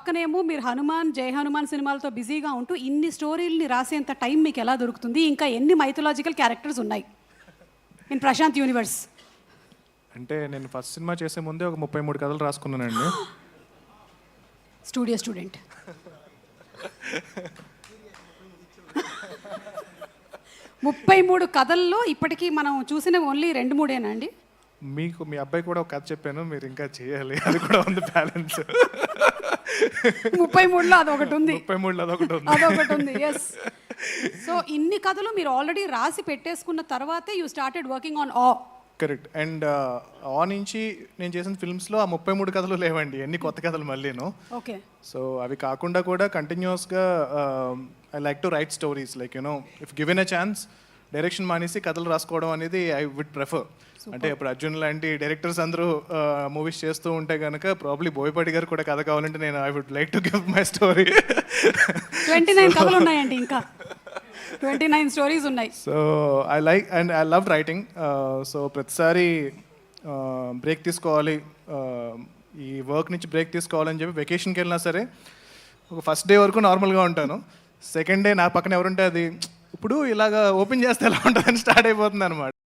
పక్కనేమో మీరు హనుమాన్, జై హనుమాన్ సినిమాలతో బిజీగా ఉంటూ ఇన్ని స్టోరీల్ని రాసేంత టైం మీకు ఎలా దొరుకుతుంది? ఇంకా ఎన్ని మైథలాజికల్ క్యారెక్టర్స్ ఉన్నాయి ఇన్ ప్రశాంత్ యూనివర్స్? అంటే నేను ఫస్ట్ సినిమా చేసే ముందే ఒక 33 కథలు రాసుకున్నానండి. Studio student. 33 కథల్లో ఇప్పటికీ మనం చూసిన ఓన్లీ 2-3 అండి. మీకు మీ అబ్బాయి కూడా ఒక కథ చెప్పాను, మీరు ఇంకా చేయాలి, అది కూడా ఉంది బ్యాలెన్స్. 33లో అదొకటి ఉంది. 33లో అదొకటి ఉంది. ఎస్. సో ఇన్ని కథలు మీరు ఆల్రెడీ రాసి పెట్టేసుకున్న తర్వాతే యూ స్టార్టెడ్ వర్కింగ్ ఆన్ ఆ. కరెక్ట్. అండ్ ఆ నుంచి నేను చేసిన ఫిల్మ్స్లో ఆ 33 కథలు లేవండి, ఎన్ని కొత్త కథలు మళ్ళీను. ఓకే. సో అవి కాకుండా కూడా కంటిన్యూస్గా I like to right stories, like you know if given a chance direction మానేసి కథలు రాసుకోవడం అనేది ఐ వుడ్ ప్రిఫర్. అంటే ఇప్పుడు అర్జున్ లాంటి డైరెక్టర్స్ అందరూ మూవీస్ చేస్తూ ఉంటే కనుక ప్రాబ్లీ బోయపాటి గారు కూడా కథ కావాలంటే నేను I would like to give my story. 29 కథలు ఉన్నాయండి, ఇంకా 29 స్టోరీస్ ఉన్నాయి. So I like and I love writing. So ప్రతిసారి బ్రేక్ తీసుకోవాలి, ఈ వర్క్ నుంచి బ్రేక్ తీసుకోవాలని చెప్పి వెకేషన్కి వెళ్ళినా సరే ఒక ఫస్ట్ డే వరకు నార్మల్గా ఉంటాను. సెకండ్ డే నా పక్కన ఎవరుంటే అది ఇప్పుడు ఇలాగ ఓపెన్ చేస్తే ఎలా ఉంటుందని స్టార్ట్ అయిపోతుంది అనమాట.